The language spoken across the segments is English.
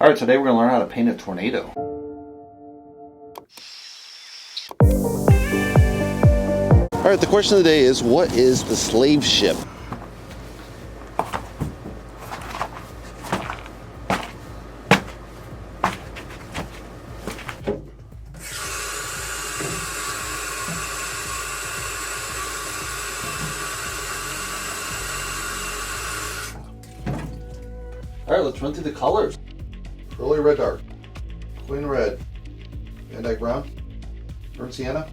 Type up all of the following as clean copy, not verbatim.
All right, today we're going to learn how to paint a tornado. All right, the question of the day is, what is the slave ship? All right, let's run through the colors. Early red dark, Queen red, Van Dyke brown, burnt sienna,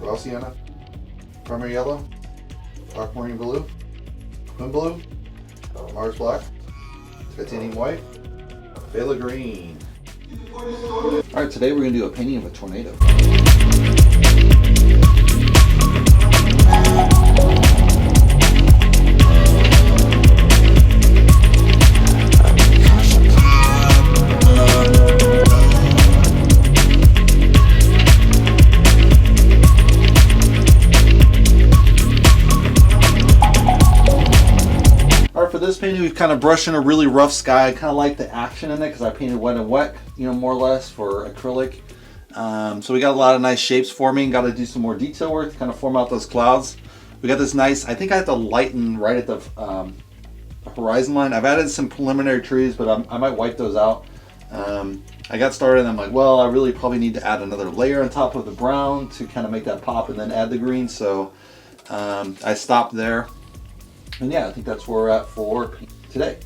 raw sienna, primary yellow, aquamarine blue, twin blue, Mars black, titanium white, phthalo green. All right, today we're going to do a painting of a tornado. For this painting, we've kind of brushed in a really rough sky. I kind of like the action in it because I painted wet and wet, more or less for acrylic. So we got a lot of nice shapes forming. Got to do some more detail work to kind of form out those clouds. We got this nice, I think I have to lighten right at the horizon line. I've added some preliminary trees, but I might wipe those out. I got started and I'm like, well, I really probably need to add another layer on top of the brown to kind of make that pop and then add the green. So I stopped there. And yeah, I think that's where we're at for today.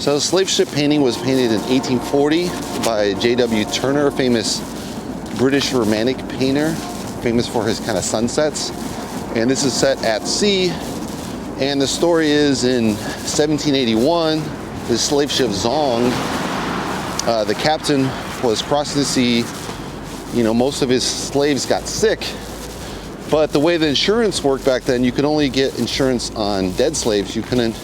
So the slave ship painting was painted in 1840 by J.W. Turner, famous British Romantic painter, famous for his kind of sunsets. And this is set at sea. And the story is in 1781, the slave ship Zong, the captain was crossing the sea. Most of his slaves got sick. But the way the insurance worked back then, you could only get insurance on dead slaves. You couldn't,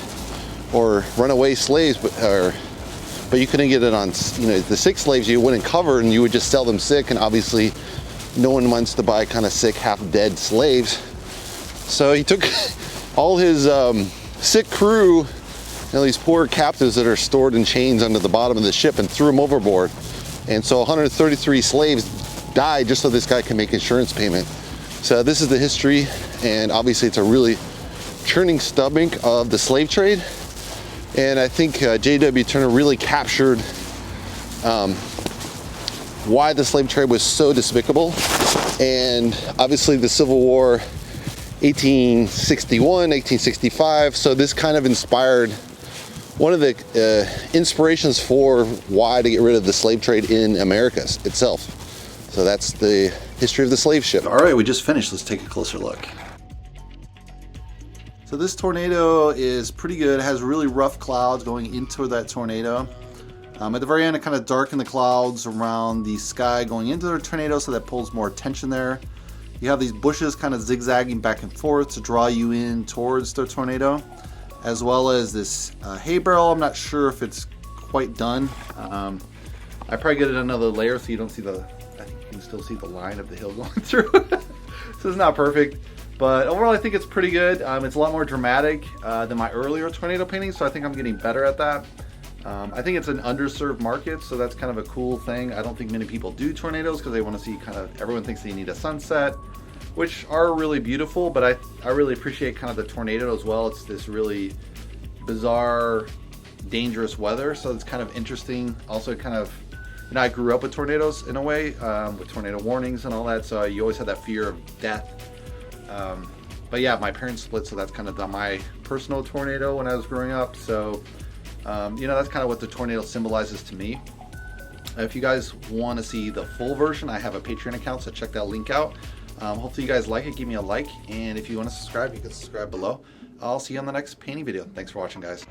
or runaway slaves, but you couldn't get it on, the sick slaves you wouldn't cover, and you would just sell them sick, and obviously no one wants to buy kind of sick, half dead slaves. So he took all his sick crew, these poor captives that are stored in chains under the bottom of the ship, and threw them overboard. And so 133 slaves died just so this guy can make insurance payment. So this is the history, and obviously it's a really churning stomach of the slave trade. And I think J.W. Turner really captured why the slave trade was so despicable. And obviously the Civil War, 1861, 1865. So this kind of inspired one of the inspirations for why to get rid of the slave trade in America itself. So that's the history of the slave ship. All right, we just finished. Let's take a closer look. So this tornado is pretty good. It has really rough clouds going into that tornado. At the very end, it kind of darkened the clouds around the sky going into the tornado, so that pulls more attention there. You have these bushes kind of zigzagging back and forth to draw you in towards the tornado, as well as this hay barrel. I'm not sure if it's quite done. I probably get it another layer so you don't see I think you can still see the line of the hill going through. So it's not perfect. But overall, I think it's pretty good. It's a lot more dramatic than my earlier tornado paintings, so I think I'm getting better at that. I think it's an underserved market, so that's kind of a cool thing. I don't think many people do tornadoes because they want to see everyone thinks they need a sunset. which are really beautiful, but I really appreciate kind of the tornado as well. It's this really bizarre, dangerous weather, so it's kind of interesting. Also kind of, you know, I grew up with tornadoes in a way, with tornado warnings and all that, so you always had that fear of death. But yeah, my parents split, so that's kind of my personal tornado when I was growing up. So, you know, that's kind of what the tornado symbolizes to me. If you guys want to see the full version, I have a Patreon account, so check that link out. Hopefully you guys like it. Give me a like, and if you want to subscribe, you can subscribe below. I'll see you on the next painting video. Thanks for watching, guys.